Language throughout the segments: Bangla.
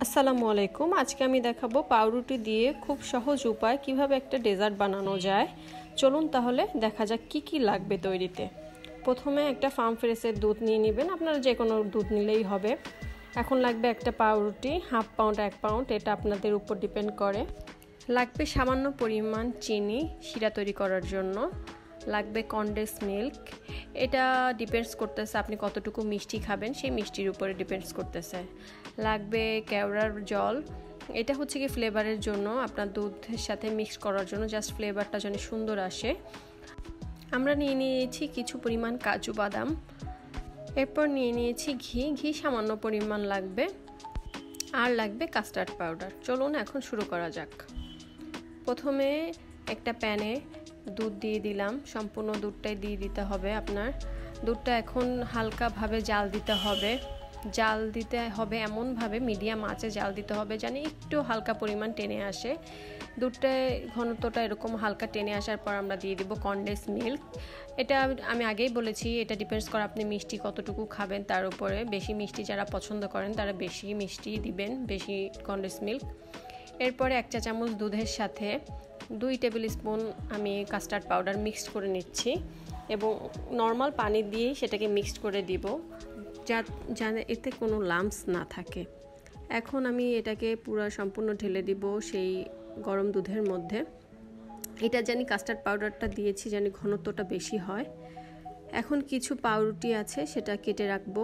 আসসালামু আলাইকুম। আজকে আমি দেখাবো পাউরুটি দিয়ে খুব সহজ উপায় কিভাবে একটা ডেজার্ট বানানো যায়। চলুন তাহলে দেখা যাক কি কি লাগবে তৈরিতে। প্রথমে একটা ফার্ম ফ্রেশের দুধ নিয়ে নেবেন, আপনারা যে কোনো দুধ নিলেই হবে। এখন লাগবে একটা পাউরুটি, 1/2 পাউন্ড 1 পাউন্ড, এটা আপনাদের উপর ডিপেন্ড করে। লাগবে সামান্য পরিমাণ চিনি শিরা তৈরি করার জন্য। লাগবে কনডেন্স মিল্ক, এটা ডিপেন্ডস করতেছে আপনি কতটুকু মিষ্টি খাবেন, সেই মিষ্টির উপরে ডিপেন্ডস করতেছে। লাগবে কেওড়ার জল, এটা হচ্ছে কি ফ্লেভারের জন্য, আপনার দুধের সাথে মিক্স করার জন্য, জাস্ট ফ্লেভারটা যেন সুন্দর আসে। আমরা নিয়ে নিয়েছি কিছু পরিমাণ কাজু বাদাম, এরপর নিয়ে নিয়েছি ঘি সামান্য পরিমাণ লাগবে, আর লাগবে কাস্টার্ড পাউডার। চলুন এখন শুরু করা যাক। প্রথমে একটা প্যানে দুধ দিয়ে দিলাম, সম্পূর্ণ দুধটাই দিয়ে দিতে হবে আপনার। দুধটা এখন হালকাভাবে জাল দিতে হবে এমনভাবে মিডিয়াম আঁচে জাল দিতে হবে যেন একটু হালকা পরিমাণ টেনে আসে। দুধটায় ঘনত্বটা এরকম হালকা টেনে আসার পর আমরা দিয়ে দিব কনডেন্স মিল্ক। এটা আমি আগেই বলেছি, এটা ডিপেন্ডস করে আপনি মিষ্টি কতটুকু খাবেন তার উপরে। বেশি মিষ্টি যারা পছন্দ করেন তারা বেশি মিষ্টি দিবেন, বেশি কনডেন্স মিল্ক। এরপরে 1 চা চামচ দুধের সাথে 2 টেবিল স্পুন আমি কাস্টার্ড পাউডার মিক্সড করে নিচ্ছি এবং নর্মাল পানি দিয়ে সেটাকে মিক্সড করে দিব যাতে এতে কোনো লাম্পস না থাকে। এখন আমি এটাকে পুরো সম্পূর্ণ ঢেলে দিব সেই গরম দুধের মধ্যে। এটা জানি কাস্টার্ড পাউডারটা দিয়েছি জানি ঘনত্বটা বেশি হয়। এখন কিছু পাউরুটি আছে সেটা কেটে রাখবো।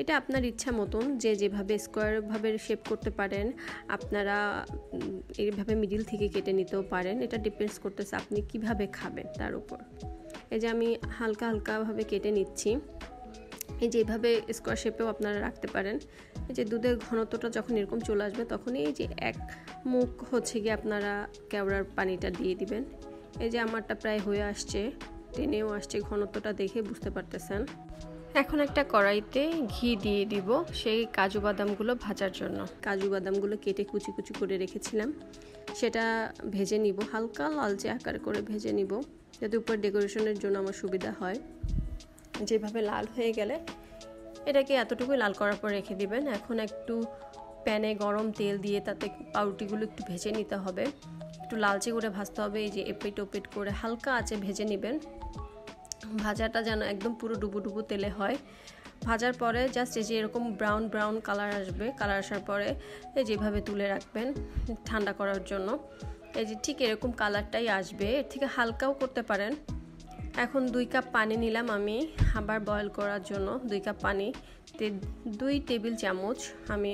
এটা আপনার ইচ্ছা মতন যে যেভাবে স্কোয়ারভাবে শেপ করতে পারেন, আপনারা এইভাবে মিডিল থেকে কেটে নিতেও পারেন। এটা ডিপেন্ডস করতেছে আপনি কিভাবে খাবেন তার উপর। এই যে আমি হালকাভাবে কেটে নিচ্ছি। এই যে এইভাবে স্কোয়ার শেপেও আপনারা রাখতে পারেন। এই যে দুধের ঘনত্বটা যখন এরকম চলে আসবে তখন এই যে এক মুখ হচ্ছে গিয়ে আপনারা কেওড়ার পানিটা দিয়ে দিবেন। এই যে আমারটা প্রায় হয়ে আসছে, টেনেও আসছে, ঘনত্বটা দেখে বুঝতে পারতেছেন। এখন একটা কড়াইতে ঘি দিয়ে দিব সেই কাজু বাদামগুলো ভাজার জন্য। কাজু বাদামগুলো কেটে কুচি কুচি করে রেখেছিলাম, সেটা ভেজে নিব, হালকা লালচে আকার করে ভেজে নিব যাতে উপর ডেকোরেশনের জন্য আমার সুবিধা হয়। যেভাবে লাল হয়ে গেলে এটাকে এতটুকুই লাল করার পর রেখে দিবেন। এখন একটু প্যানে গরম তেল দিয়ে তাতে পাউরুটিগুলো একটু ভেজে নিতে হবে, একটু লালচে করে ভাজতে হবে। এই যে এপিট ওপিট করে হালকা আঁচে ভেজে নেবেন। ভাজাটা যেন একদম পুরো ডুবো তেলে হয়। ভাজার পরে জাস্ট এই যে এরকম ব্রাউন কালার আসবে, কালার আসার পরে এই যেভাবে তুলে রাখবেন ঠান্ডা করার জন্য। এই যে ঠিক এরকম কালারটাই আসবে, এর থেকে হালকাও করতে পারেন। এখন 2 কাপ পানি নিলাম আমি আবার বয়েল করার জন্য। 2 কাপ পানিতে 2 টেবিল চামচ আমি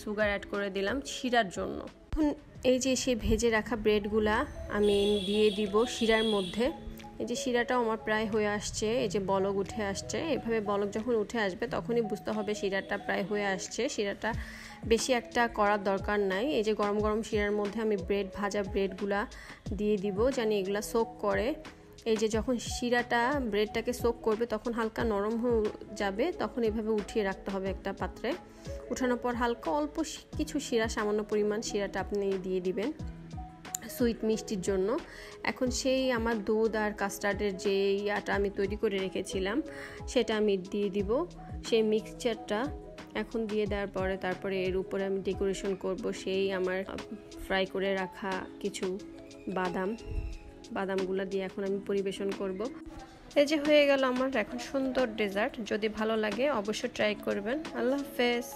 সুগার অ্যাড করে দিলাম শিরার জন্য। এখন এই যে সে ভেজে রাখা ব্রেডগুলা আমি দিয়ে দিব শিরার মধ্যে। এই যে শিরাটাও আমার প্রায় হয়ে আসছে, এই যে বলক উঠে আসছে। এভাবে বলক যখন উঠে আসবে তখনই বুঝতে হবে শিরাটা প্রায় হয়ে আসছে। শিরাটা বেশি একটা করার দরকার নাই। এই যে গরম শিরার মধ্যে আমি ভাজা ব্রেডগুলা দিয়ে দিব জানি এগুলা সোক করে। এই যে যখন শিরাটা ব্রেডটাকে সোক করবে তখন হালকা নরম হয়ে যাবে, তখন এভাবে উঠিয়ে রাখতে হবে একটা পাত্রে। উঠানোর পর হালকা অল্প কিছু শিরা, সামান্য পরিমাণ শিরাটা আপনি দিয়ে দিবেন সুইট মিষ্টির জন্য। এখন সেই আমার দুধ আর কাস্টার্ডের যে ইয়াটা আমি তৈরি করে রেখেছিলাম সেটা আমি দিয়ে দিব, সেই মিক্সচারটা এখন দিয়ে দেওয়ার পরে তারপরে এর উপরে আমি ডেকোরেশন করব সেই আমার ফ্রাই করে রাখা কিছু বাদামগুলো দিয়ে এখন আমি পরিবেশন করব। এই যে হয়ে গেল আমার এখন সুন্দর ডেজার্ট। যদি ভালো লাগে অবশ্যই ট্রাই করবেন। আল্লাহ হাফেজ।